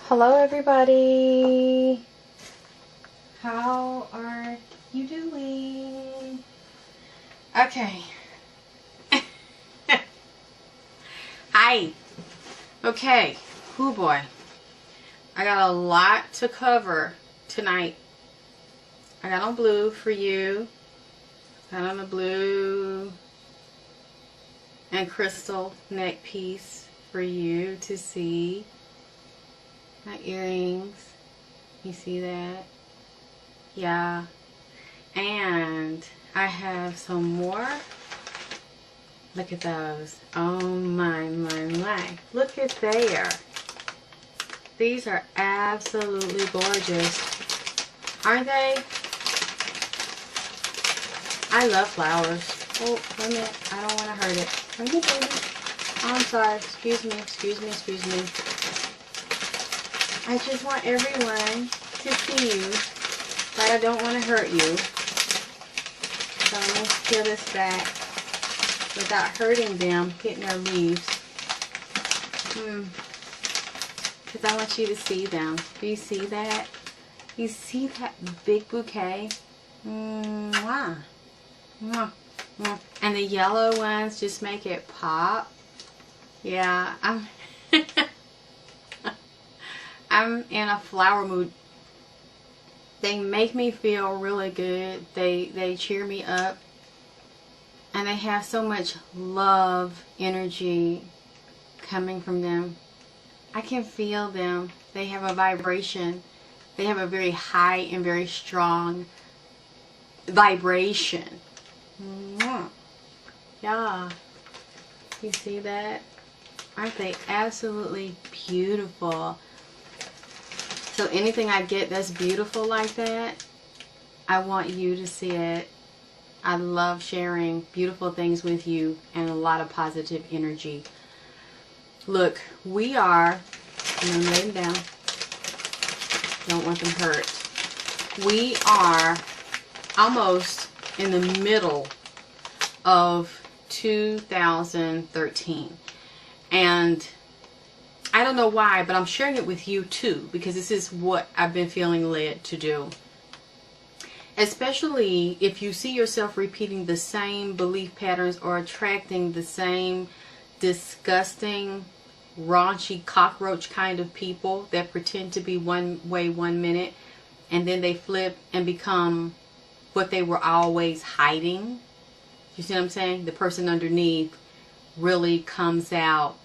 Hello everybody. How are you doing? Okay. Hi. Okay. Oh boy. I got a lot to cover tonight. I got on blue for you. Got on a blue and crystal neck piece for you to see. My earrings. You see that? Yeah. And I have some more. Look at those. Oh my, my, my. Look at there. These are absolutely gorgeous. Aren't they? I love flowers. Oh, wait a minute. I don't want to hurt it. Wait a minute, baby. Oh, I'm sorry. Excuse me, excuse me, excuse me. I just want everyone to see you, but I don't want to hurt you. So I'm going to peel this back without hurting them, hitting their leaves. Because I want you to see them. Do you see that? You see that big bouquet? Mwah. Mwah. Mwah. And the yellow ones just make it pop. Yeah, I'm in a flower mood. They make me feel really good. They cheer me up. And they have so much love, energy coming from them. I can feel them. They have a vibration. They have a very high and very strong vibration. Yeah. You see that? Aren't they absolutely beautiful? So anything I get that's beautiful like that, I want you to see it. I love sharing beautiful things with you and a lot of positive energy. Look, we are, I'm going to lay them down. Don't want them hurt. We are almost in the middle of 2013. And I don't know why, but I'm sharing it with you too, because this is what I've been feeling led to do. Especially if you see yourself repeating the same belief patterns or attracting the same disgusting, raunchy, cockroach kind of people that pretend to be one way 1 minute and then they flip and become what they were always hiding. You see what I'm saying? The person underneath really comes out.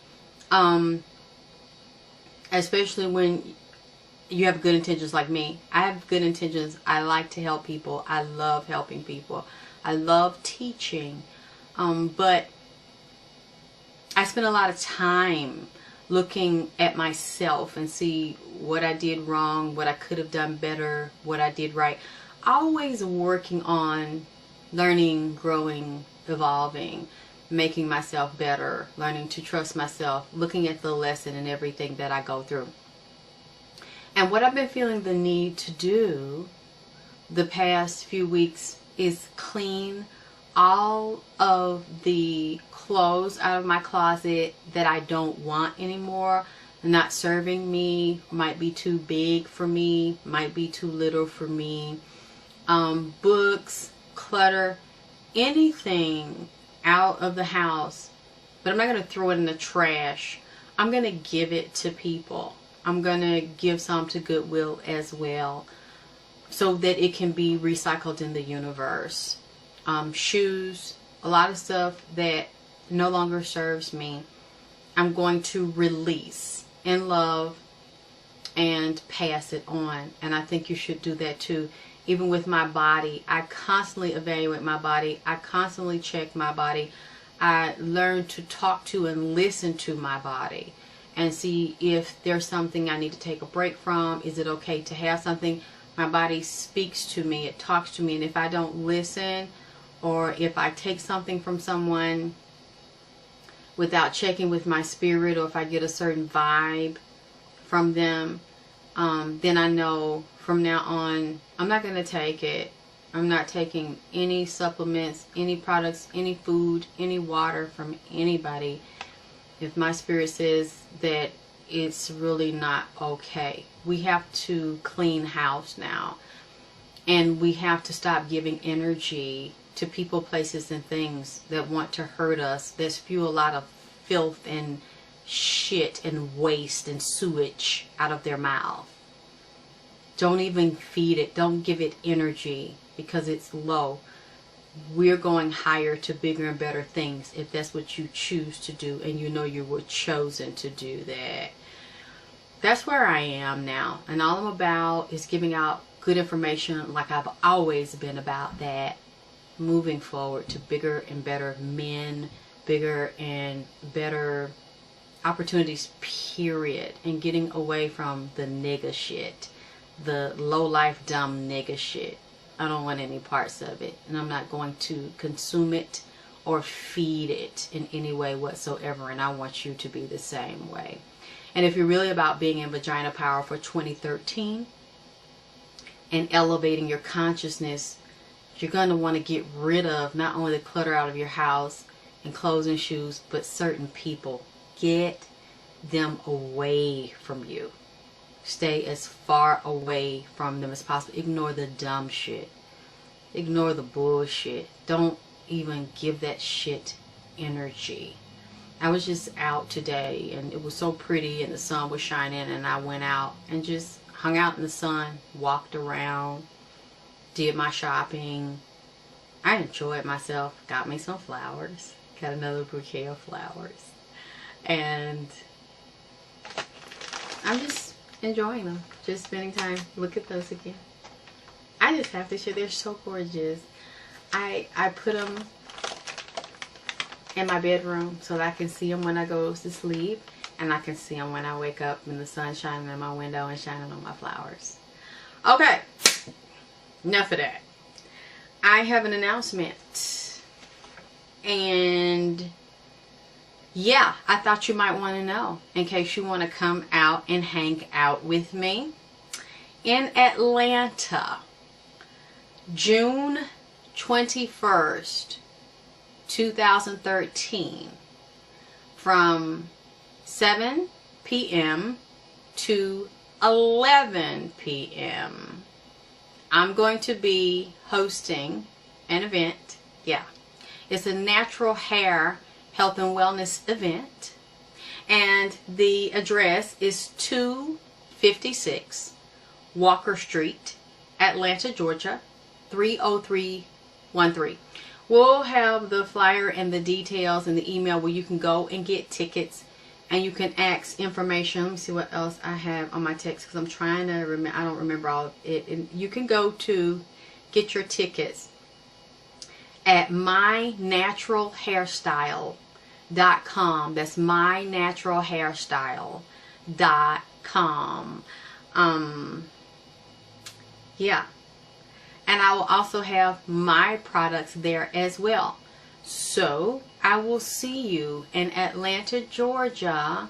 Especially when you have good intentions like me. I have good intentions. I like to help people. I love helping people. I love teaching. But I spend a lot of time looking at myself and see what I did wrong, what I could have done better, what I did right. Always working on learning, growing, evolving, making myself better, learning to trust myself, looking at the lesson and everything that I go through. And what I've been feeling the need to do the past few weeks is clean all of the clothes out of my closet that I don't want anymore, not serving me, might be too big for me, might be too little for me. Books, clutter, anything out of the house, but I'm not going to throw it in the trash. I'm going to give it to people. I'm going to give some to Goodwill as well so that it can be recycled in the universe. Shoes, a lot of stuff that no longer serves me, I'm going to release in love and pass it on. And I think you should do that too. Even with my body, I constantly evaluate my body. I constantly check my body. I learn to talk to and listen to my body and see if there's something I need to take a break from. Is it okay to have something? My body speaks to me. It talks to me. And if I don't listen, or if I take something from someone without checking with my spirit, or if I get a certain vibe from them, then I know from now on I'm not going to take it. I'm not taking any supplements, any products, any food, any water from anybody. If my spirit says that it's really not okay. We have to clean house now. And we have to stop giving energy to people, places, and things that want to hurt us. That spew a lot of filth and shit and waste and sewage out of their mouth. Don't even feed it. Don't give it energy because it's low. We're going higher to bigger and better things if that's what you choose to do, and you know you were chosen to do that. That's where I am now, and all I'm about is giving out good information like I've always been about that. Moving forward to bigger and better men, bigger and better opportunities, period. And getting away from the nigga shit. The low life, dumb nigga shit. I don't want any parts of it. And I'm not going to consume it or feed it in any way whatsoever. And I want you to be the same way. And if you're really about being in Vagina Power for 2013 and elevating your consciousness, you're going to want to get rid of not only the clutter out of your house and clothes and shoes, but certain people. Get them away from you. Stay as far away from them as possible. Ignore the dumb shit. Ignore the bullshit. Don't even give that shit energy. I was just out today and it was so pretty and the sun was shining, and I went out and just hung out in the sun, walked around, did my shopping. I enjoyed myself. Got me some flowers. Got another bouquet of flowers. And I'm just enjoying them. Just spending time. Look at those again. I just have to share. They're so gorgeous. I put them in my bedroom so that I can see them when I go to sleep. And I can see them when I wake up and the sun shining in my window and shining on my flowers. Okay. Enough of that. I have an announcement. And yeah, I thought you might want to know in case you want to come out and hang out with me. In Atlanta, June 21st, 2013, from 7 p.m. to 11 p.m. I'm going to be hosting an event. Yeah. It's a natural hair health and wellness event. And the address is 256 Walker Street, Atlanta, Georgia, 30313. We'll have the flyer and the details in the email where you can go and get tickets. And you can ask information. Let me see what else I have on my text because I'm trying to remember. I don't remember all of it. And you can go to get your tickets at mynaturalhairstyle.com. That's mynaturalhairstyle.com. Yeah. And I will also have my products there as well. So I will see you in Atlanta, Georgia,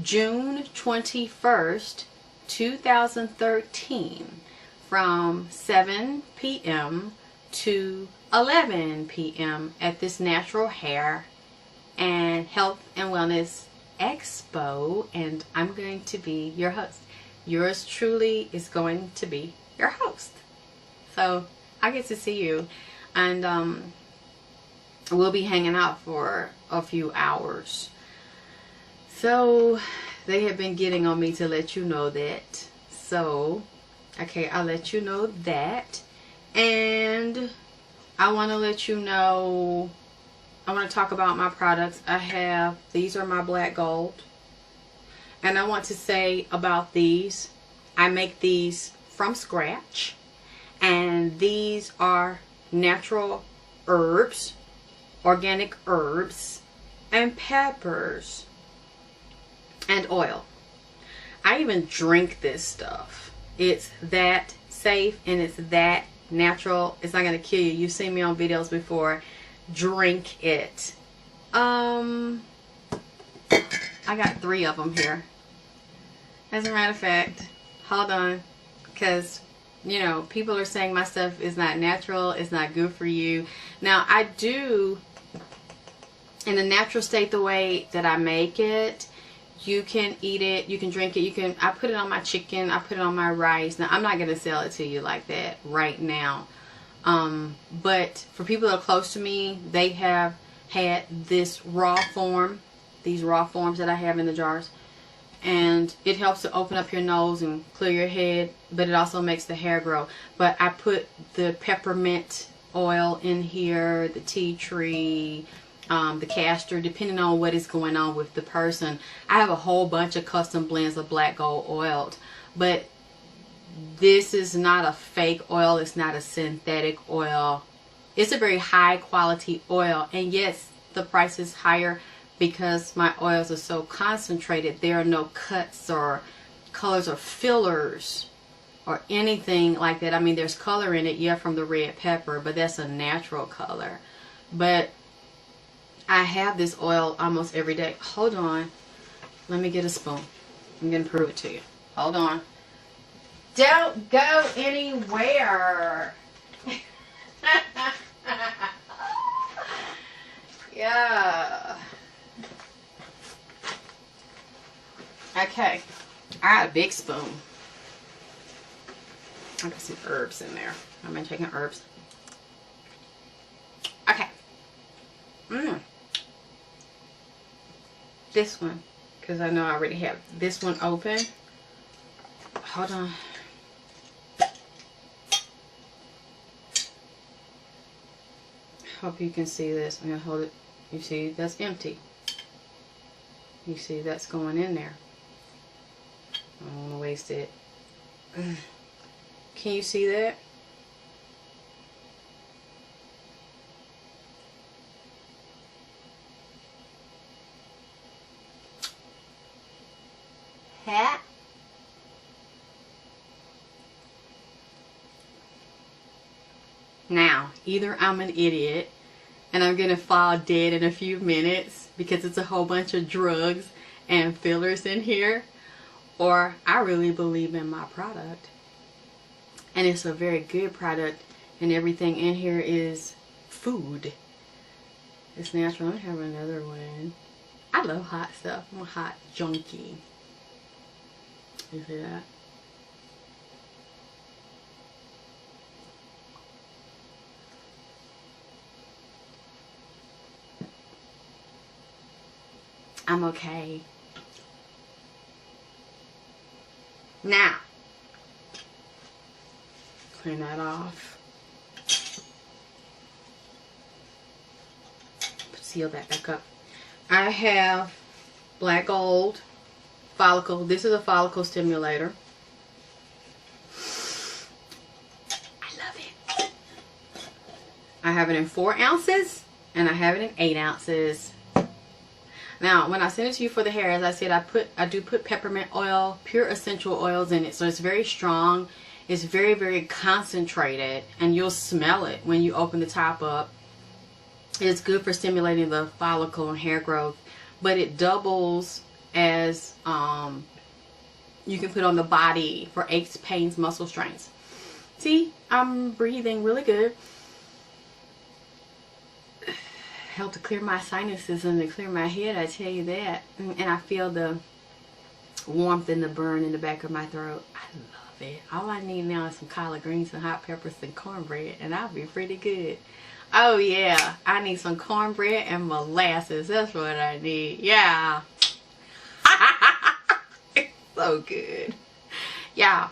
June 21st, 2013, from 7 p.m. to 11 p.m. at this natural hair and health and wellness expo. And I'm going to be your host. Yours truly is going to be your host. So I get to see you. And we'll be hanging out for a few hours. So they have been getting on me to let you know that. So, okay, I'll let you know that. And I want to let you know, I want to talk about my products. I have, these are my black gold. And I want to say about these, I make these from scratch. And these are natural herbs, organic herbs, and peppers, and oil. I even drink this stuff. It's that safe and it's that natural. It's not going to kill you. You've seen me on videos before. Drink it. I got 3 of them here. As a matter of fact, hold on, because you know, people are saying my stuff is not natural, it's not good for you. Now, I do, in the natural state, the way that I make it, You can eat it, you can drink it, I put it on my chicken, I put it on my rice. Now I'm not going to sell it to you like that right now. But for people that are close to me, they have had this raw form, these raw forms that I have in the jars. And it helps to open up your nose and clear your head, but it also makes the hair grow. But I put the peppermint oil in here, the tea tree, the castor, depending on what is going on with the person. I have a whole bunch of custom blends of black gold oiled, but this is not a fake oil. It's not a synthetic oil. It's a very high quality oil, and yes, the price is higher because my oils are so concentrated. There are no cuts or colors or fillers or anything like that. I mean, there's color in it, yeah, from the red pepper, but that's a natural color. But I have this oil almost every day. Hold on. Let me get a spoon. I'm going to prove it to you. Hold on. Don't go anywhere. Yeah. Okay. I got a big spoon. I got some herbs in there. I've been taking herbs. Okay. This one, because I know I already have this one open. Hold on. Hope you can see this. I'm going to hold it. You see, that's empty. You see, that's going in there. I don't want to waste it. Can you see that? Hat. Now, either I'm an idiot and I'm going to fall dead in a few minutes because it's a whole bunch of drugs and fillers in here, or I really believe in my product. And it's a very good product, and everything in here is food. It's natural. I have another one. I love hot stuff. I'm a hot junkie. You see that? I'm okay. Now, clean that off. Seal that back up. I have black gold follicle. This is a follicle stimulator. I love it. I have it in 4 ounces and I have it in 8 ounces. Now, when I send it to you for the hair, as I said, I do put peppermint oil, pure essential oils in it. So it's very strong. It's very, very concentrated. And you'll smell it when you open the top up. It's good for stimulating the follicle and hair growth. But it doubles as you can put on the body for aches, pains, muscle strains. See, I'm breathing really good. Help to clear my sinuses and to clear my head, I tell you that. And I feel the warmth and the burn in the back of my throat. I love it. All I need now is some collard greens and hot peppers and cornbread, and I'll be pretty good. Oh yeah, I need some cornbread and molasses. That's what I need. Yeah. It's so good. Yeah.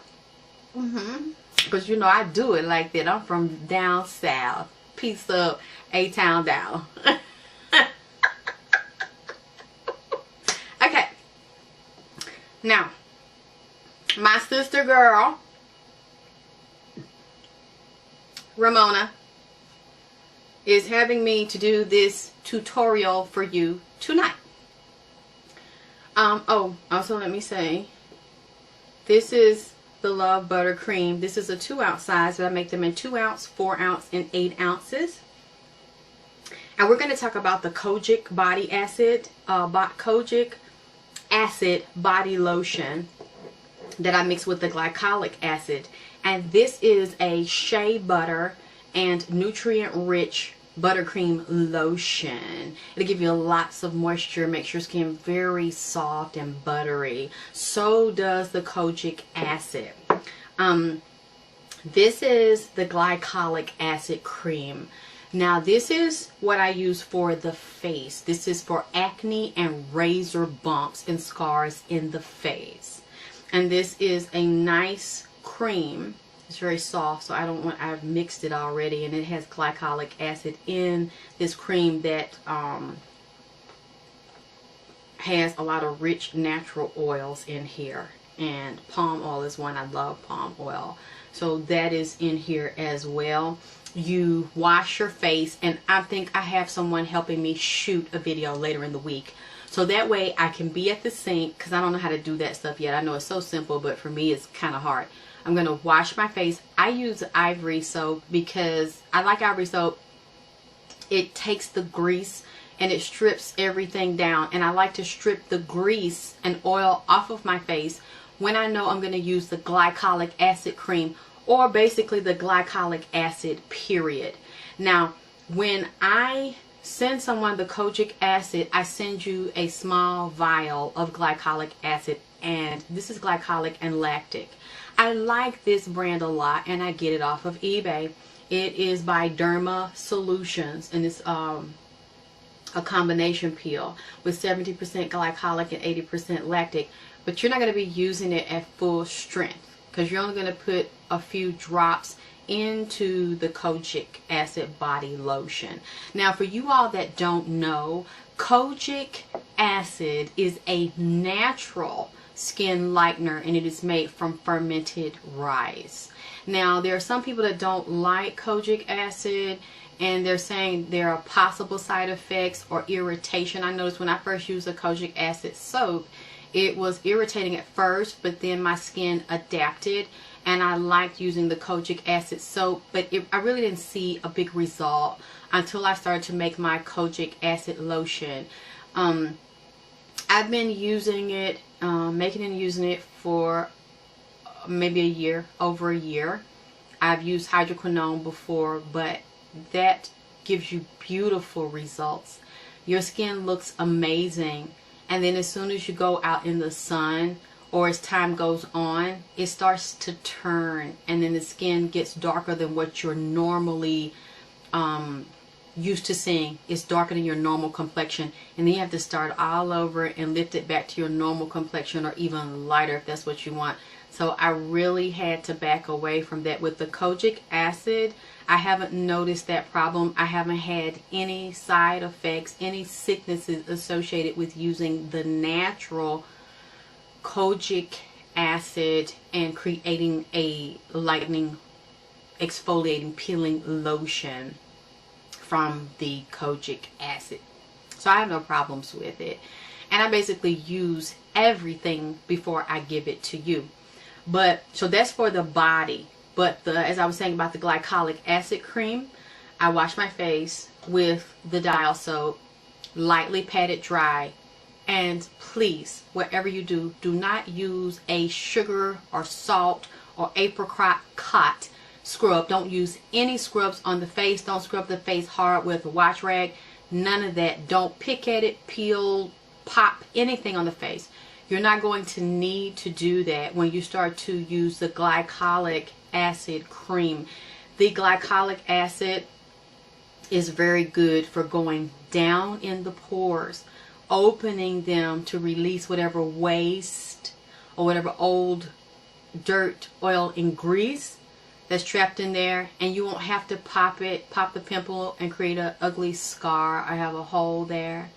Because you know I do it like that. I'm from down south. Peace up, A-Town down. Okay. Now, my sister girl, Ramona, is having me to do this tutorial for you tonight. Oh, also let me say, this is the Love Buttercream. This is a 2-ounce size, but I make them in 2 ounce, 4 ounce, and 8 ounces. And we're going to talk about the Kojic body acid, Kojic acid body lotion that I mix with the glycolic acid. And this is a shea butter and nutrient rich buttercream lotion. It'll give you lots of moisture, makes your skin very soft and buttery. So does the kojic acid. This is the glycolic acid cream. Now this is what I use for the face. This is for acne and razor bumps and scars in the face. And this is a nice cream. It's very soft, so I've mixed it already, and it has glycolic acid in this cream that has a lot of rich natural oils in here. And palm oil is one. I love palm oil. So that is in here as well. You wash your face, and I think I have someone helping me shoot a video later in the week. So that way I can be at the sink, because I don't know how to do that stuff yet. I know it's so simple, but for me it's kind of hard. I'm going to wash my face. I use ivory soap because I like ivory soap. It takes the grease and it strips everything down. And I like to strip the grease and oil off of my face when I know I'm going to use the glycolic acid cream, or basically the glycolic acid period. Now, when I send someone the kojic acid, I send you a small vial of glycolic acid, and this is glycolic and lactic. I like this brand a lot, and I get it off of eBay. It is by Derma Solutions, and it's a combination peel with 70% glycolic and 80% lactic. But you're not going to be using it at full strength, because you're only going to put a few drops into the kojic acid body lotion. Now, for you all that don't know, kojic acid is a natural skin lightener, and it is made from fermented rice. Now, there are some people that don't like kojic acid, and they're saying there are possible side effects or irritation. I noticed when I first used the kojic acid soap, it was irritating at first, but then my skin adapted, and I liked using the kojic acid soap, but I really didn't see a big result until I started to make my kojic acid lotion. I've been using it, making and using it for maybe a year, over a year. I've used hydroquinone before, but that gives you beautiful results. Your skin looks amazing. And then as soon as you go out in the sun, or as time goes on, it starts to turn, and then the skin gets darker than what you're normally used to seeing. It's darker than your normal complexion, and then you have to start all over and lift it back to your normal complexion, or even lighter if that's what you want. So I really had to back away from that. With the kojic acid, I haven't noticed that problem. I haven't had any side effects, any sicknesses associated with using the natural kojic acid and creating a lightening, exfoliating, peeling lotion from the kojic acid. So I have no problems with it. And I basically use everything before I give it to you. But so that's for the body. But as I was saying about the glycolic acid cream, I wash my face with the dial soap, lightly pat it dry, and please, whatever you do, do not use a sugar or salt or apricot scrub. Don't use any scrubs on the face. Don't scrub the face hard with a wash rag. None of that. Don't pick at it, peel, pop anything on the face. You're not going to need to do that when you start to use the glycolic acid cream. The glycolic acid is very good for going down in the pores, opening them to release whatever waste or whatever old dirt, oil, and grease that's trapped in there, and you won't have to pop the pimple and create an ugly scar or have a hole there.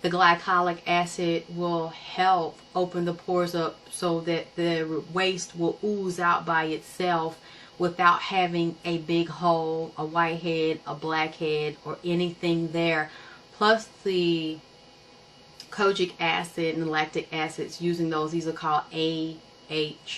The glycolic acid will help open the pores up so that the waste will ooze out by itself without having a big hole, a white head, a black head, or anything there. Plus the kojic acid and lactic acids, using those, these are called AHA,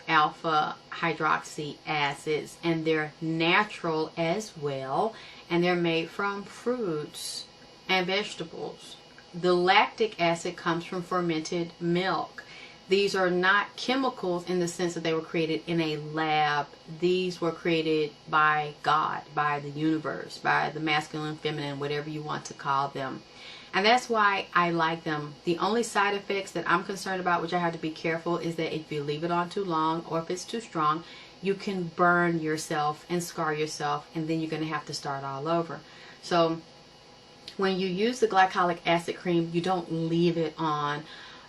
alpha hydroxy acids, and they're natural as well, and they're made from fruits and vegetables. The lactic acid comes from fermented milk. These are not chemicals in the sense that they were created in a lab. These were created by God, by the universe, by the masculine, feminine, whatever you want to call them. And that's why I like them. The only side effects that I'm concerned about, which I have to be careful, is that if you leave it on too long or if it's too strong, you can burn yourself and scar yourself, and then you're going to have to start all over. So when you use the glycolic acid cream, you don't leave it on.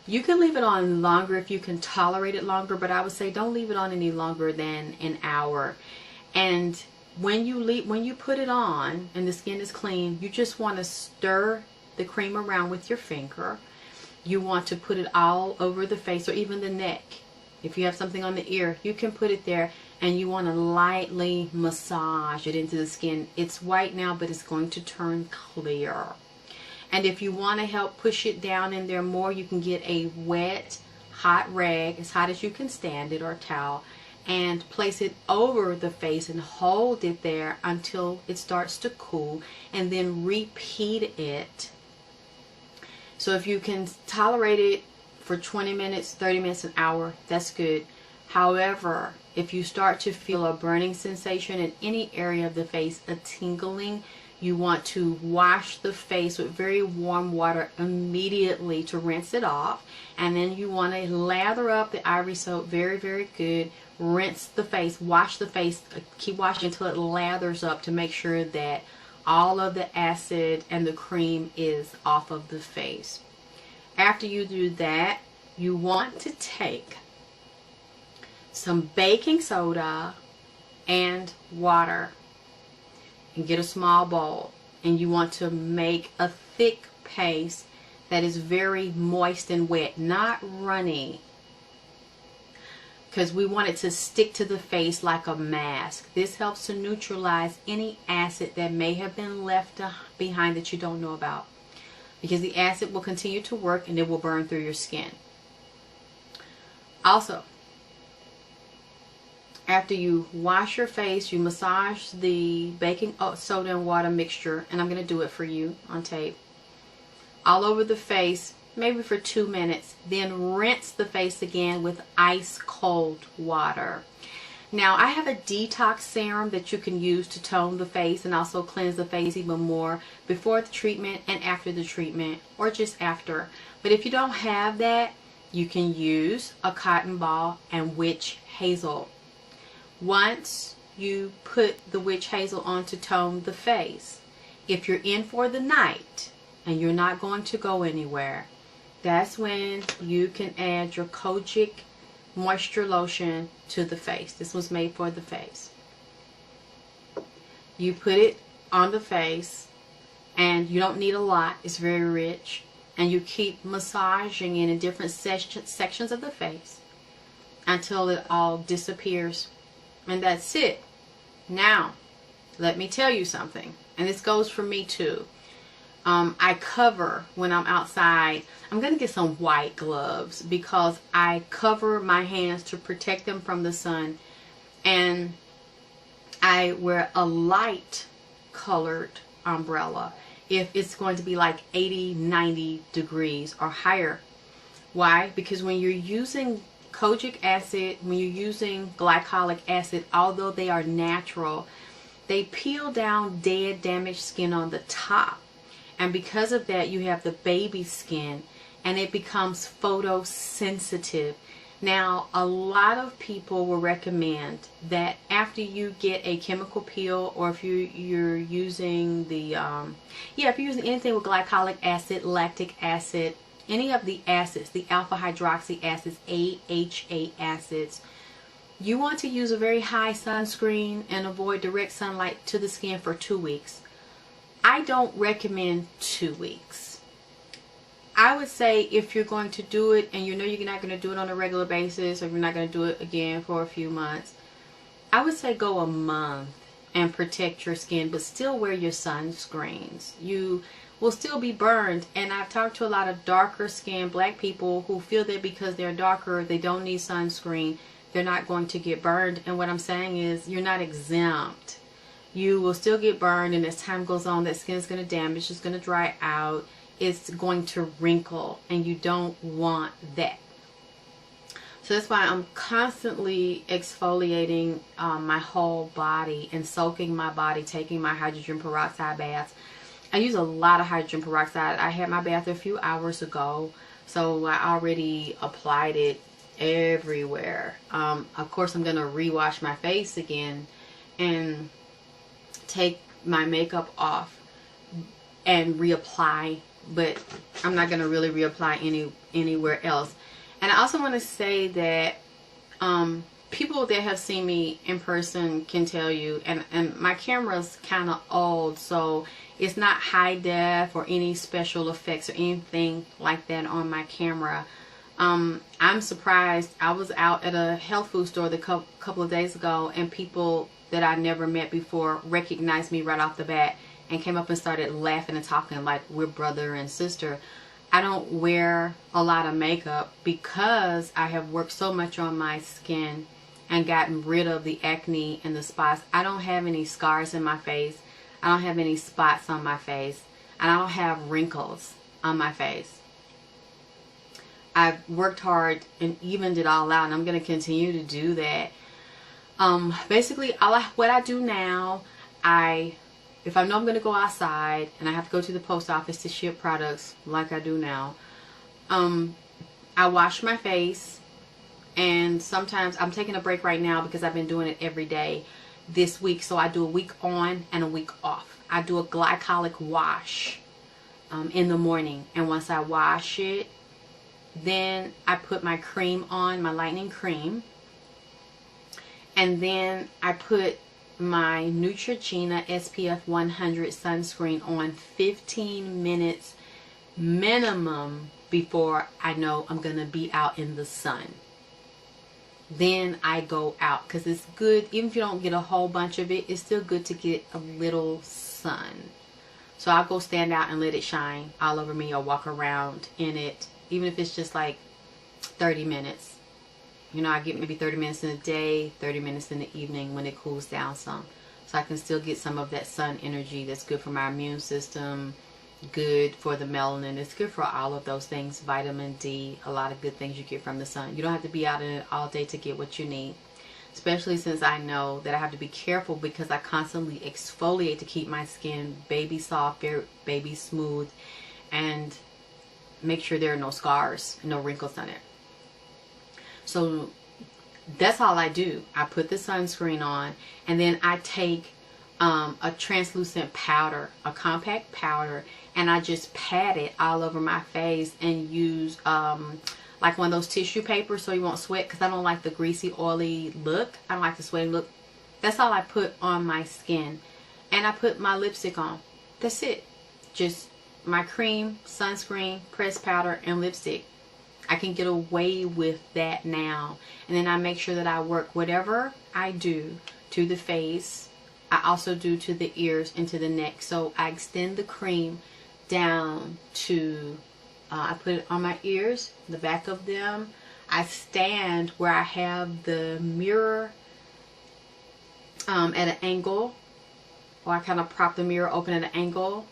You can leave it on longer if you can tolerate it longer, but I would say don't leave it on any longer than an hour. And when you put it on and the skin is clean, you just want to stir the cream around with your finger. You want to put it all over the face or even the neck. If you have something on the ear, you can put it there, and you want to lightly massage it into the skin. It's white now, but it's going to turn clear. And if you want to help push it down in there more, you can get a wet, hot rag, as hot as you can stand it, or towel, and place it over the face and hold it there until it starts to cool, and then repeat it. So if you can tolerate it for 20 minutes, 30 minutes, an hour, that's good. However, if you start to feel a burning sensation in any area of the face, a tingling, you want to wash the face with very warm water immediately to rinse it off. And then you want to lather up the ivory soap very, very good. Rinse the face, wash the face, keep washing until it lathers up to make sure that all of the acid and the cream is off of the face. After you do that, you want to take some baking soda and water and get a small bowl, and you want to make a thick paste that is very moist and wet, not runny, because we want it to stick to the face like a mask. This helps to neutralize any acid that may have been left behind that you don't know about, because the acid will continue to work and it will burn through your skin. Also, after you wash your face, you massage the baking soda and water mixture, and I'm going to do it for you on tape, all over the face, maybe for 2 minutes. Then rinse the face again with ice cold water. Now, I have a detox serum that you can use to tone the face and also cleanse the face even more before the treatment and after the treatment, or just after. But if you don't have that, you can use a cotton ball and witch hazel. Once you put the witch hazel on to tone the face, if you're in for the night and you're not going to go anywhere, that's when you can add your Kojic moisture lotion to the face. This was made for the face. You put it on the face, and you don't need a lot. It's very rich, and you keep massaging it in different sections of the face until it all disappears. And that's it. Now, let me tell you something, and this goes for me too. I cover when I'm outside. I'm going to get some white gloves because I cover my hands to protect them from the sun. And I wear a light colored umbrella if it's going to be like 80, 90 degrees or higher. Why? Because when you're using kojic acid, when you're using glycolic acid, although they are natural, they peel down dead, damaged skin on the top. And because of that, you have the baby skin, and it becomes photosensitive. Now, a lot of people will recommend that after you get a chemical peel, or if you're using the, if you're using anything with glycolic acid, lactic acid, any of the acids, the alpha hydroxy acids, AHA acids, you want to use a very high sunscreen and avoid direct sunlight to the skin for 2 weeks. I don't recommend 2 weeks. I would say if you're going to do it and you know you're not going to do it on a regular basis, or you're not going to do it again for a few months, I would say go a month and protect your skin, but still wear your sunscreens. You will still be burned. And I've talked to a lot of darker skinned black people who feel that because they're darker, they don't need sunscreen, they're not going to get burned. And what I'm saying is, you're not exempt. You will still get burned, and as time goes on, that skin is going to damage, it's going to dry out, it's going to wrinkle, and you don't want that. So that's why I'm constantly exfoliating my whole body and soaking my body, taking my hydrogen peroxide baths. I use a lot of hydrogen peroxide. I had my bath a few hours ago, so I already applied it everywhere. Of course, I'm going to rewash my face again and take my makeup off and reapply, but I'm not going to really reapply anywhere else. And I also want to say that people that have seen me in person can tell you, and my camera's kind of old, so it's not high def or any special effects or anything like that on my camera. I'm surprised. I was out at a health food store a couple of days ago, and people that I never met before recognized me right off the bat and came up and started laughing and talking like we're brother and sister. I don't wear a lot of makeup because I have worked so much on my skin and gotten rid of the acne and the spots. I don't have any scars in my face. I don't have any spots on my face. And I don't have wrinkles on my face. I've worked hard and evened it all out, and I'm going to continue to do that. Basically, what I do now, if I know I'm going to go outside and I have to go to the post office to ship products like I do now, I wash my face, and sometimes I'm taking a break right now because I've been doing it every day this week. So I do a week on and a week off. I do a glycolic wash in the morning, and once I wash it, then I put my cream on, my lightening cream, and then I put my Neutrogena SPF 100 sunscreen on 15 minutes minimum before I know I'm going to be out in the sun. Then I go out, because it's good, even if you don't get a whole bunch of it, it's still good to get a little sun. So I'll go stand out and let it shine all over me, or walk around in it, even if it's just like 30 minutes. You know, I get maybe 30 minutes in the day, 30 minutes in the evening when it cools down some. So I can still get some of that sun energy that's good for my immune system, good for the melanin. It's good for all of those things. Vitamin D, a lot of good things you get from the sun. You don't have to be out in it all day to get what you need. Especially since I know that I have to be careful because I constantly exfoliate to keep my skin baby soft, baby smooth, and make sure there are no scars, no wrinkles on it. So that's all I do. I put the sunscreen on, and then I take a translucent powder, a compact powder, and I just pat it all over my face and use like one of those tissue papers so you won't sweat, because I don't like the greasy, oily look. I don't like the sweaty look. That's all I put on my skin. And I put my lipstick on. That's it. Just my cream, sunscreen, pressed powder, and lipstick. I can get away with that now. And then I make sure that I work whatever I do to the face, I also do to the ears and to the neck. So I extend the cream down to, I put it on my ears, the back of them. I stand where I have the mirror at an angle, or I kind of prop the mirror open at an angle,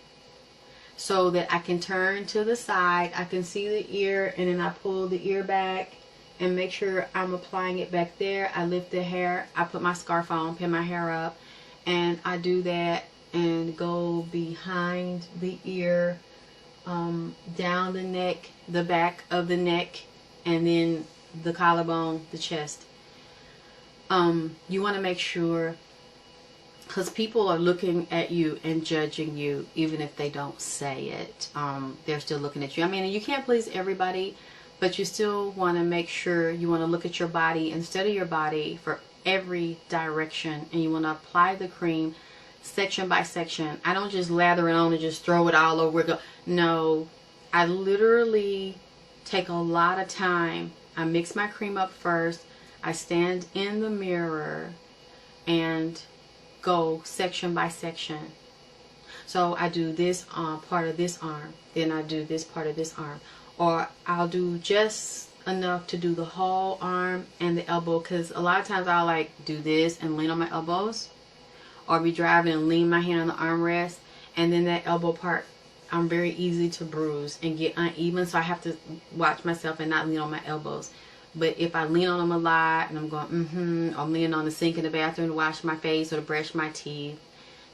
so that I can turn to the side. I can see the ear, and then I pull the ear back and make sure I'm applying it back there. I lift the hair. I put my scarf on, pin my hair up, and I do that and go behind the ear, down the neck, the back of the neck, and then the collarbone, the chest. You want to make sure, because people are looking at you and judging you, even if they don't say it. They're still looking at you. I mean, you can't please everybody, but you still want to make sure you want to look at your body and study your body for every direction. And you want to apply the cream section by section. I don't just lather it on and just throw it all over. No, I literally take a lot of time. I mix my cream up first. I stand in the mirror and go section by section. So I do this part of this arm, then I do this part of this arm, or I'll do just enough to do the whole arm and the elbow, because a lot of times I'll like do this and lean on my elbows, or be driving and lean my hand on the armrest, and then that elbow part, I'm very easy to bruise and get uneven, so I have to watch myself and not lean on my elbows. But if I lean on them a lot and I'm going, I'm leaning on the sink in the bathroom to wash my face or to brush my teeth,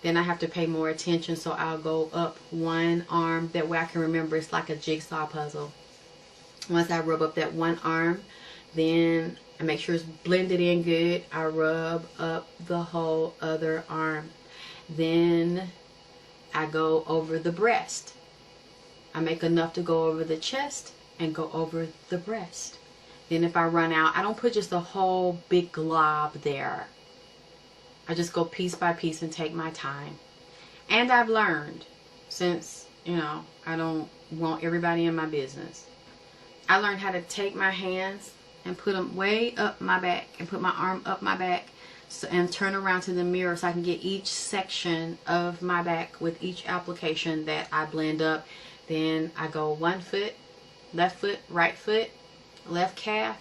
then I have to pay more attention. So I'll go up one arm. That way I can remember. It's like a jigsaw puzzle. Once I rub up that one arm, then I make sure it's blended in good. I rub up the whole other arm. Then I go over the breast. I make enough to go over the chest and go over the breast. Then if I run out, I don't put just a whole big glob there. I just go piece by piece and take my time. And I've learned, since, you know, I don't want everybody in my business, I learned how to take my hands and put them way up my back and put my arm up my back, and turn around to the mirror so I can get each section of my back with each application that I blend up. Then I go one foot, left foot, right foot, left calf,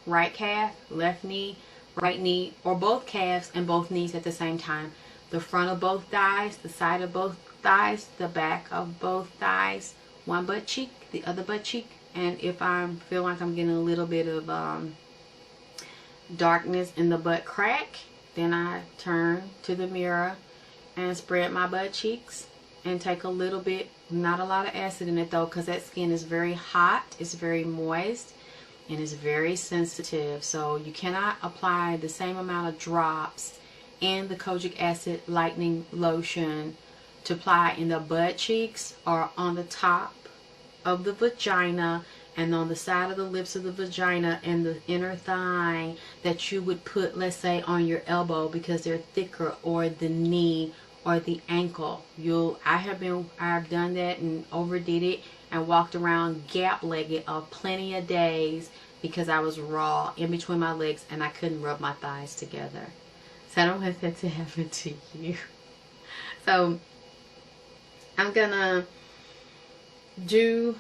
left knee, right knee, or both calves and both knees at the same time. The front of both thighs, the side of both thighs, the back of both thighs, one butt cheek, the other butt cheek. And if I feel like I'm getting a little bit of darkness in the butt crack, then I turn to the mirror and spread my butt cheeks and take a little bit, not a lot of acid in it though, because that skin is very hot, it's very moist, and it's very sensitive. So you cannot apply the same amount of drops in the kojic acid lightening lotion to apply in the butt cheeks or on the top of the vagina and on the side of the lips of the vagina and the inner thigh that you would put, let's say, on your elbow because they're thicker, or the knee or the ankle. I've done that and overdid it and walked around gap-legged of plenty of days because I was raw in between my legs and I couldn't rub my thighs together. So I don't want that to happen to you. So I'm gonna do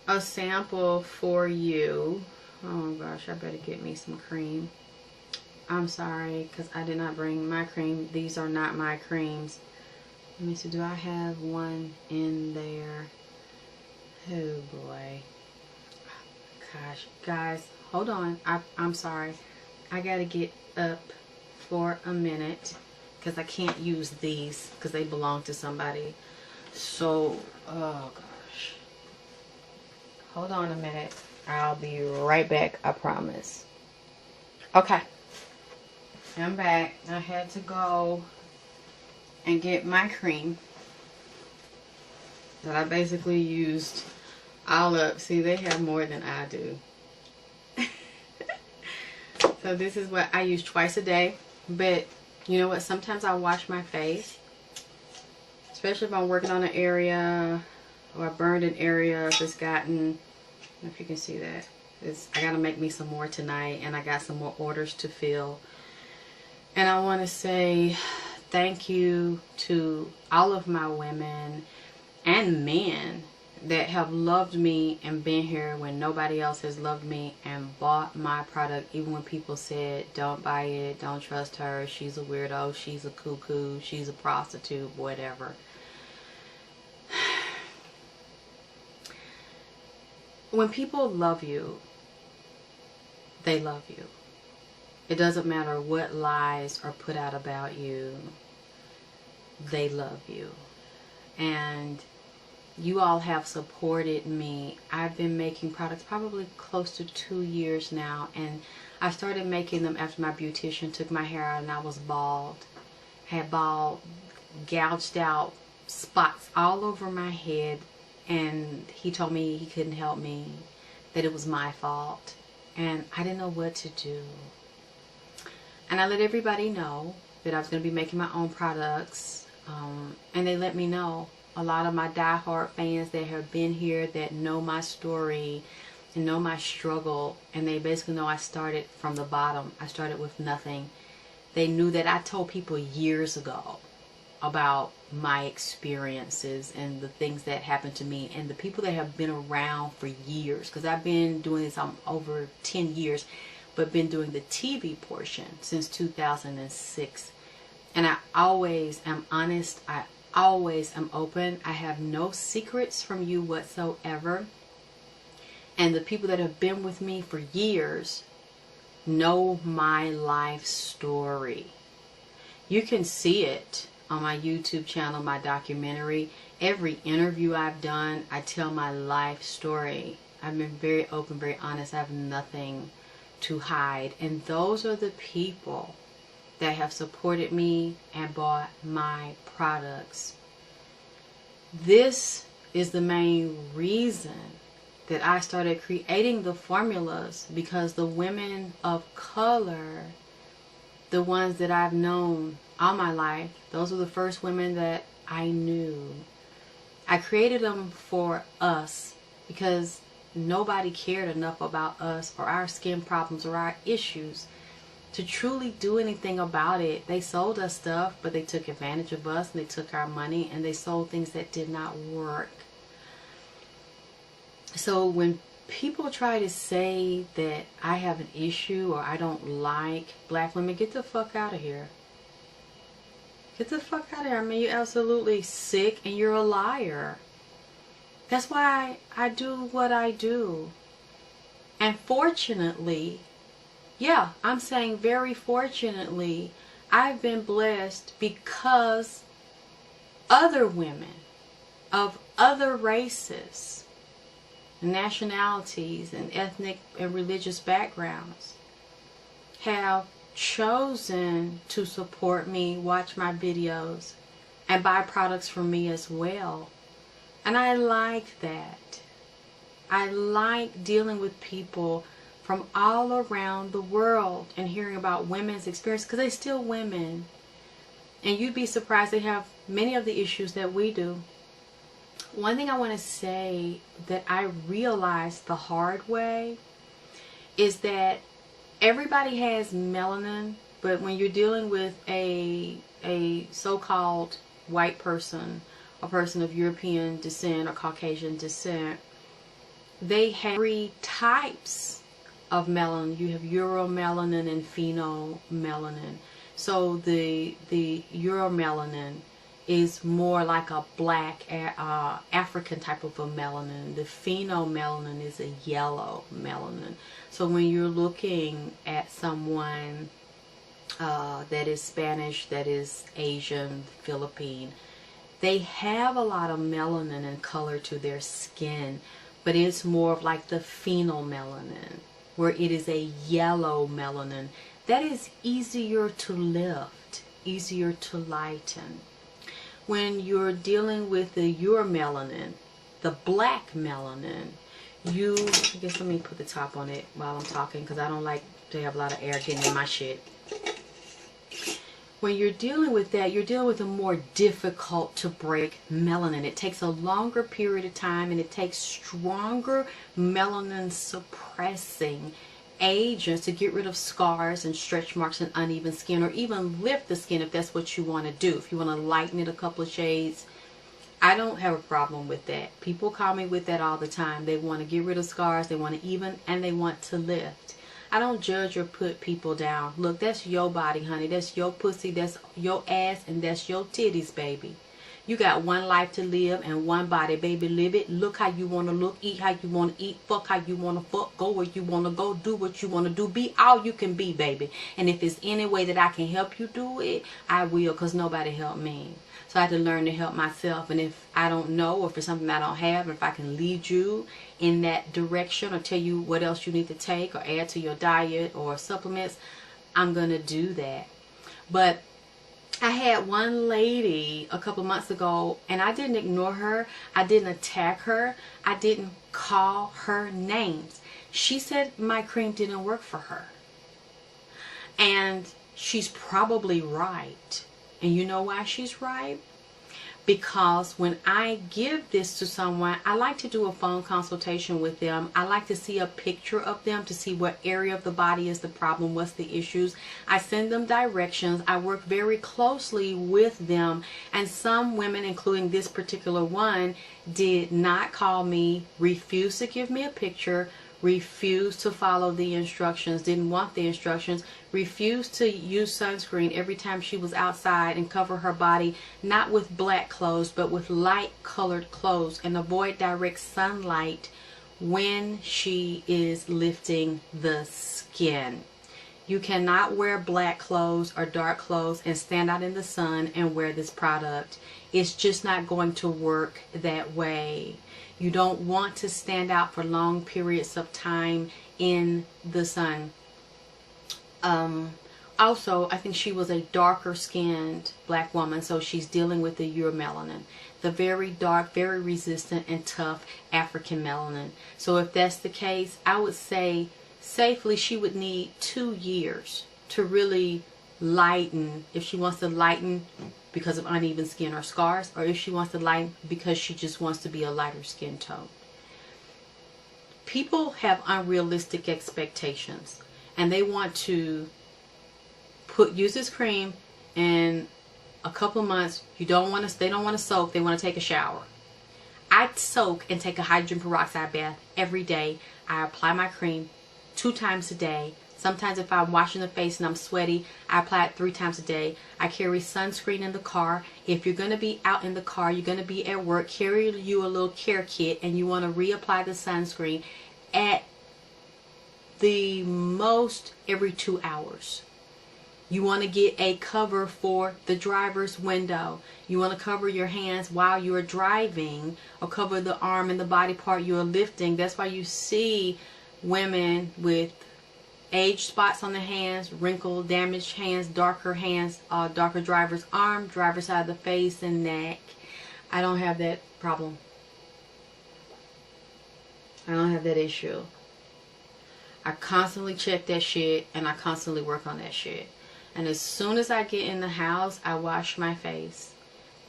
a sample for you. Oh gosh, I better get me some cream. I'm sorry because I did not bring my cream. These are not my creams. Let me see, do I have one in there? Oh boy. Gosh, guys, hold on. I'm sorry. I gotta get up for a minute because I can't use these because they belong to somebody. So, oh gosh. Hold on a minute. I'll be right back, I promise. Okay. I'm back. I had to go and get my cream that I basically used all up. See, they have more than I do. So this is what I use twice a day. But you know what? Sometimes I wash my face, especially if I'm working on an area or I burned an area. If it's gotten, I don't know if you can see that. I gotta make me some more tonight, and I got some more orders to fill. And I want to say thank you to all of my women and men that have loved me and been here when nobody else has loved me and bought my product, even when people said don't buy it, don't trust her, she's a weirdo, she's a cuckoo, she's a prostitute, whatever. When people love you, they love you. It doesn't matter what lies are put out about you, they love you. And you all have supported me. I've been making products probably close to 2 years now, and I started making them after my beautician took my hair out and I was bald. Had bald, gouged out spots all over my head, and he told me he couldn't help me, that it was my fault, and I didn't know what to do. And I let everybody know that I was going to be making my own products, and they let me know. A lot of my diehard fans that have been here, that know my story and know my struggle, and they basically know I started from the bottom. I started with nothing. They knew that I told people years ago about my experiences and the things that happened to me, and the people that have been around for years, because I've been doing this over 10 years, but been doing the TV portion since 2006. And I always am honest. I always am open. I have no secrets from you whatsoever. And the people that have been with me for years know my life story. You can see it on my YouTube channel, my documentary. Every interview I've done, I tell my life story. I've been very open, very honest. I have nothing to hide. And those are the people that have supported me and bought my products. This is the main reason that I started creating the formulas, because the women of color, the ones that I've known all my life, those were the first women that I knew. I created them for us because nobody cared enough about us or our skin problems or our issues to truly do anything about it. They sold us stuff, but they took advantage of us, and they took our money, and they sold things that did not work. So when people try to say that I have an issue or I don't like black women, get the fuck out of here. Get the fuck out of here. I mean, you're absolutely sick and you're a liar. That's why I do what I do. And fortunately, yeah, I'm saying very fortunately, I've been blessed because other women of other races, nationalities, and ethnic and religious backgrounds have chosen to support me, watch my videos, and buy products from me as well. And I like that. I like dealing with people from all around the world and hearing about women's experience, because they're still women. And you'd be surprised, they have many of the issues that we do. One thing I want to say that I realized the hard way is that everybody has melanin, but when you're dealing with a so-called white person, a person of European descent or Caucasian descent, they have 3 types of melanin. You have uromelanin and phenomelanin. So the uromelanin is more like a black African type of a melanin. The phenomelanin is a yellow melanin. So when you're looking at someone that is Spanish, that is Asian, Philippine, they have a lot of melanin and color to their skin, but it's more of like the phenomelanin, where it is a yellow melanin that is easier to lift, easier to lighten. When you're dealing with the uromelanin, the black melanin, I guess let me put the top on it while I'm talking, because I don't like to have a lot of air getting in my shit. When you're dealing with that, you're dealing with a more difficult to break melanin. It takes a longer period of time, and it takes stronger melanin suppressing agents to get rid of scars and stretch marks and uneven skin, or even lift the skin if that's what you want to do. If you want to lighten it a couple of shades, I don't have a problem with that. People call me with that all the time. They want to get rid of scars, they want to even, and they want to lift. I don't judge or put people down. Look, that's your body, honey. That's your pussy, that's your ass, and that's your titties, baby. You got one life to live and one body, baby. Live it. Look how you want to look. Eat how you want to eat. Fuck how you want to fuck. Go where you want to go. Do what you want to do. Be all you can be, baby. And if there's any way that I can help you do it, I will, because nobody helped me. So I had to learn to help myself. And if I don't know, or if it's something I don't have, and if I can lead you in that direction or tell you what else you need to take or add to your diet or supplements, I'm going to do that. But I had one lady a couple months ago, and I didn't ignore her. I didn't attack her. I didn't call her names. She said my cream didn't work for her. And she's probably right. And you know why she's right? Because when I give this to someone, I like to do a phone consultation with them. I like to see a picture of them to see what area of the body is the problem, what's the issues. I send them directions. I work very closely with them. And some women, including this particular one, did not call me, refused to give me a picture, refused to follow the instructions, didn't want the instructions, refused to use sunscreen every time she was outside, and cover her body not with black clothes but with light colored clothes, and avoid direct sunlight when she is lifting the skin. You cannot wear black clothes or dark clothes and stand out in the sun and wear this product. It's just not going to work that way. You don't want to stand out for long periods of time in the sun. Also, I think she was a darker skinned black woman, so she's dealing with the uromelanin, the very dark, very resistant and tough African melanin. So if that's the case, I would say safely she would need 2 years to really lighten, if she wants to lighten because of uneven skin or scars, or if she wants to lighten because she just wants to be a lighter skin tone. People have unrealistic expectations, and they want to use this cream in a couple of months. They don't want to soak, they want to take a shower. I soak and take a hydrogen peroxide bath every day. I apply my cream 2 times a day. Sometimes if I'm washing the face and I'm sweaty, I apply it 3 times a day. I carry sunscreen in the car. If you're going to be out in the car, you're going to be at work, carry you a little care kit, and you want to reapply the sunscreen at the most every 2 hours. You want to get a cover for the driver's window. You want to cover your hands while you're driving, or cover the arm and the body part you're lifting. That's why you see women with age spots on the hands, wrinkled, damaged hands, darker driver's arm, driver's side of the face and neck. I don't have that problem. I don't have that issue. I constantly check that shit, and I constantly work on that shit. And as soon as I get in the house, I wash my face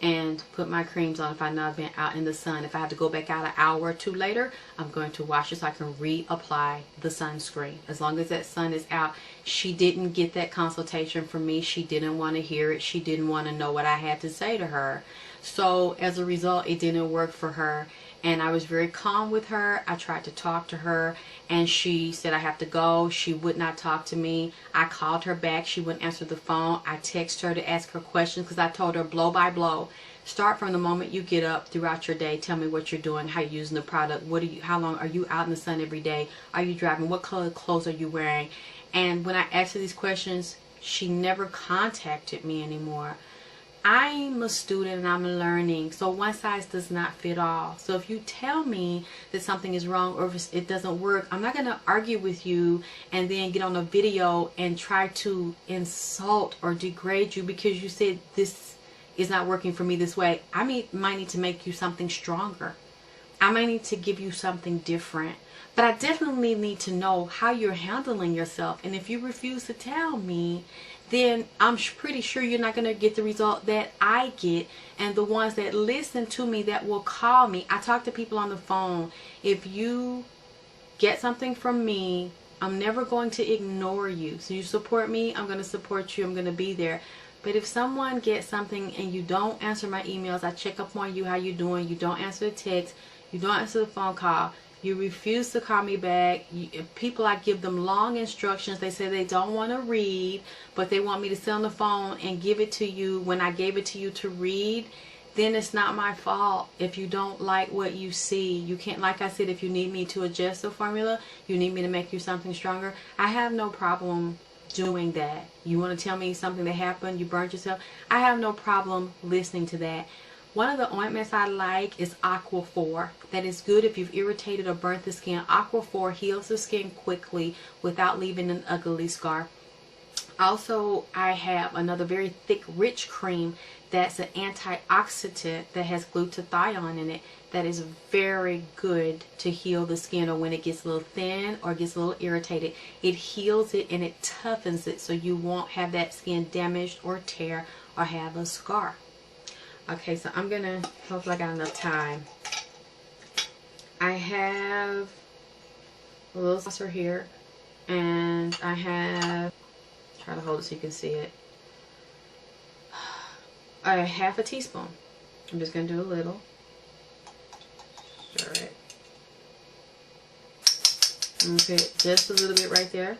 and put my creams on if I know I've been out in the sun. If I have to go back out an hour or 2 later, I'm going to wash it so I can reapply the sunscreen. As long as that sun is out. She didn't get that consultation from me. She didn't want to hear it. She didn't want to know what I had to say to her. So as a result, it didn't work for her. And I was very calm with her. I tried to talk to her, and she said I have to go. She would not talk to me. I called her back. She wouldn't answer the phone. I texted her to ask her questions because I told her blow by blow. Start from the moment you get up throughout your day. Tell me what you're doing, how you're using the product. How long are you out in the sun every day? Are you driving? What color clothes are you wearing? And when I asked her these questions, she never contacted me anymore. I'm a student and I'm learning, so one size does not fit all. So if you tell me that something is wrong or if it doesn't work, I'm not going to argue with you and then get on a video and try to insult or degrade you because you said this is not working for me this way. I might need to make you something stronger. I might need to give you something different. But I definitely need to know how you're handling yourself. And if you refuse to tell me, then I'm pretty sure you're not going to get the result that I get. And the ones that listen to me, that will call me. I talk to people on the phone. If you get something from me, I'm never going to ignore you. So you support me, I'm going to support you. I'm going to be there. But if someone gets something and you don't answer my emails, I check up on you, how you doing, you don't answer the text, you don't answer the phone call, you refuse to call me back. People, I give them long instructions. They say they don't want to read, but they want me to sit on the phone and give it to you when I gave it to you to read. Then it's not my fault if you don't like what you see. You can't, like I said, if you need me to adjust the formula, you need me to make you something stronger, I have no problem doing that. You want to tell me something that happened, you burned yourself, I have no problem listening to that. One of the ointments I like is Aqua 4. That is good if you've irritated or burnt the skin. Aqua 4 heals the skin quickly without leaving an ugly scar. Also, I have another very thick, rich cream that's an antioxidant that has glutathione in it. That is very good to heal the skin, or when it gets a little thin or gets a little irritated. It heals it and it toughens it so you won't have that skin damaged or tear or have a scar. Okay, so I'm gonna, hopefully I got enough time. I have a little saucer here, and I have, try to hold it so you can see it, a half a teaspoon. I'm just gonna do a little. Stir it. I'm gonna put just a little bit right there,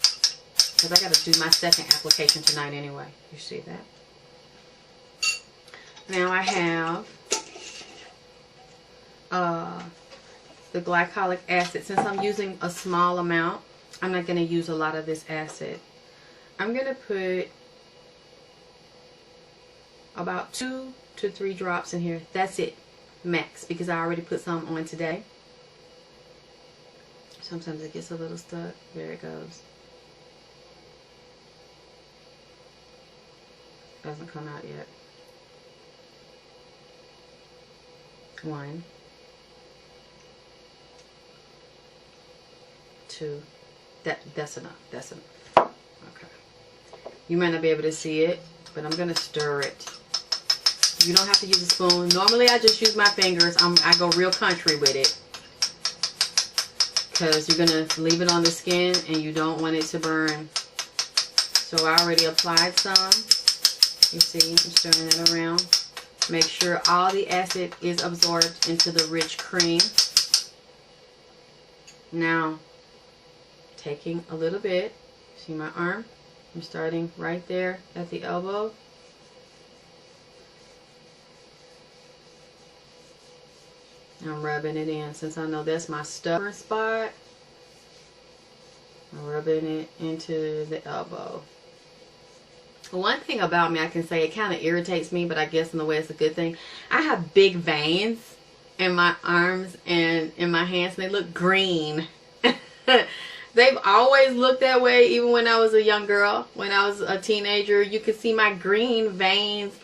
because I gotta do my second application tonight anyway. You see that? Now I have the glycolic acid. Since I'm using a small amount, I'm not going to use a lot of this acid. I'm going to put about 2 to 3 drops in here. That's it, max, because I already put some on today. Sometimes it gets a little stuck. There it goes. Hasn't come out yet. 1, 2. That's enough. That's enough. Okay. You might not be able to see it, but I'm gonna stir it. You don't have to use a spoon. Normally I just use my fingers. I go real country with it, because you're gonna leave it on the skin and you don't want it to burn. So I already applied some. You see, I'm stirring it around. Make sure all the acid is absorbed into the rich cream. Now, taking a little bit, see my arm? I'm starting right there at the elbow. I'm rubbing it in. Since I know that's my stubborn spot, I'm rubbing it into the elbow. One thing about me, I can say, it kind of irritates me, but I guess in a way it's a good thing. I have big veins in my arms and in my hands, and they look green. They've always looked that way, even when I was a young girl. When I was a teenager, you could see my green veins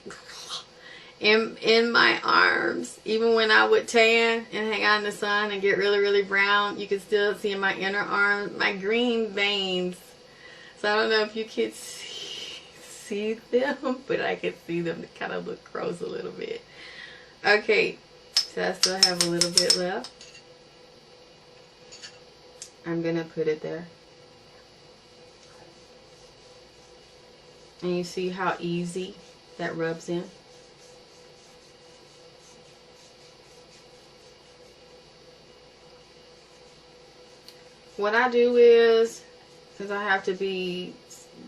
in my arms. Even when I would tan and hang out in the sun and get really, really brown, you could still see in my inner arm my green veins. So I don't know if you could see them, but I could see them. They kind of look gross a little bit. Okay, so I still have a little bit left. I'm gonna put it there. And you see how easy that rubs in? What I do is, since I have to be,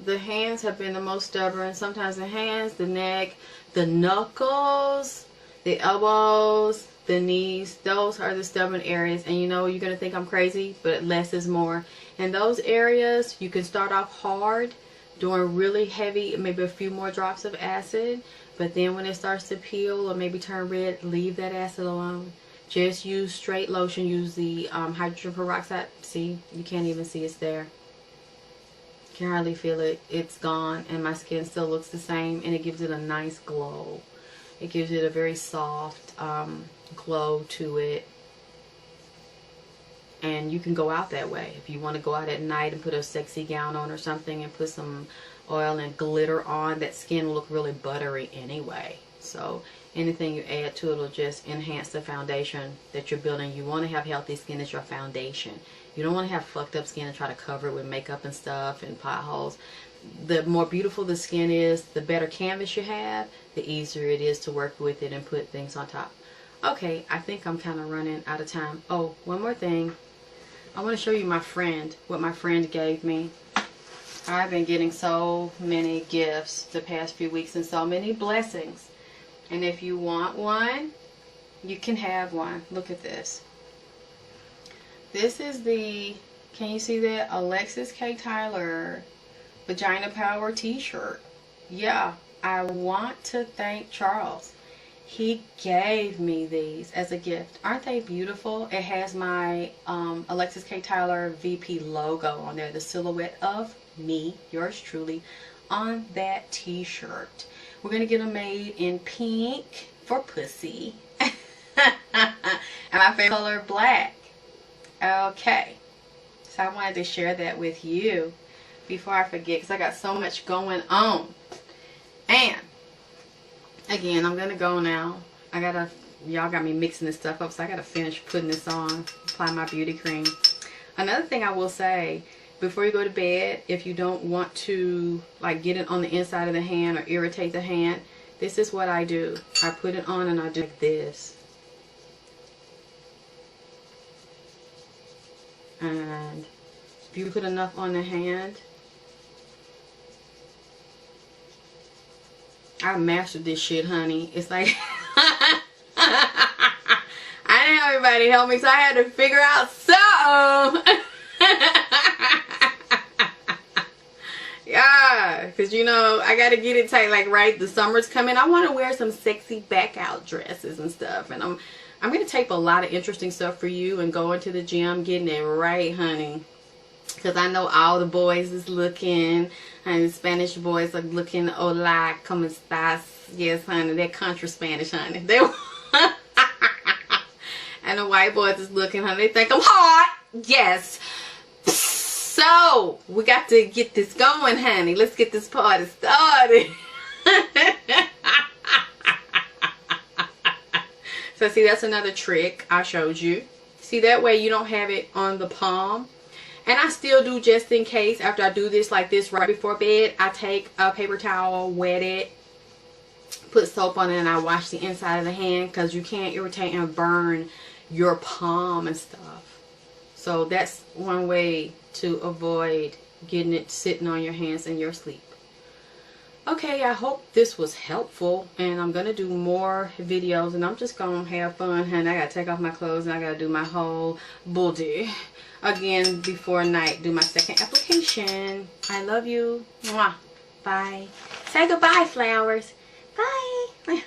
the hands have been the most stubborn. Sometimes the hands, the neck, the knuckles, the elbows, the knees, those are the stubborn areas. And you know, you're going to think I'm crazy, but less is more. In those areas, you can start off hard, doing really heavy, maybe a few more drops of acid. But then when it starts to peel or maybe turn red, leave that acid alone. Just use straight lotion. Use the hydrogen peroxide. See, you can't even see it's there. Can hardly feel it. It's gone, and my skin still looks the same, and it gives it a nice glow. It gives it a very soft glow to it. And you can go out that way. If you want to go out at night and put a sexy gown on or something and put some oil and glitter on, that skin will look really buttery anyway. So anything you add to it will just enhance the foundation that you're building. You want to have healthy skin as your foundation. You don't want to have fucked up skin and try to cover it with makeup and stuff and potholes. The more beautiful the skin is, the better canvas you have, the easier it is to work with it and put things on top. Okay, I think I'm kind of running out of time. Oh, one more thing. I want to show you what my friend gave me. I've been getting so many gifts the past few weeks and so many blessings. And if you want one, you can have one. Look at this. This is the, can you see that? Alexyss K. Tylor Vagina Power t-shirt. Yeah, I want to thank Charles. He gave me these as a gift. Aren't they beautiful? It has my Alexyss K. Tylor VP logo on there. The silhouette of me, yours truly, on that t-shirt. We're going to get them made in pink for pussy. And my favorite color, black. Okay. So I wanted to share that with you before I forget, because I got so much going on. And again, I'm going to go now. Y'all got me mixing this stuff up, so I got to finish putting this on, apply my beauty cream. Another thing I will say, before you go to bed, if you don't want to like get it on the inside of the hand or irritate the hand, this is what I do. I put it on and I do like this. And if you put enough on the hand, I mastered this shit, honey. It's like I didn't have anybody help me, so I had to figure out something. because you know I gotta get it tight. Like right, the summer's coming. I want to wear some sexy back out dresses and stuff, and I'm gonna tape a lot of interesting stuff for you and going to the gym, getting it right, honey. Because I know all the boys is looking, and the Spanish boys are looking, hola, como estás? Yes, honey, they're contra Spanish, honey. They and the white boys is looking, honey, they think I'm hot. Yes. So, we got to get this going, honey. Let's get this party started. So, see, that's another trick I showed you. See, that way you don't have it on the palm. And I still do, just in case, after I do this like this right before bed, I take a paper towel, wet it, put soap on it, and I wash the inside of the hand, because you can't irritate and burn your palm and stuff. So that's one way to avoid getting it sitting on your hands in your sleep. Okay, I hope this was helpful, and I'm going to do more videos, and I'm just going to have fun, honey. I got to take off my clothes, and I got to do my whole body again before night, do my second application. I love you. Mwah. Bye. Say goodbye, flowers. Bye.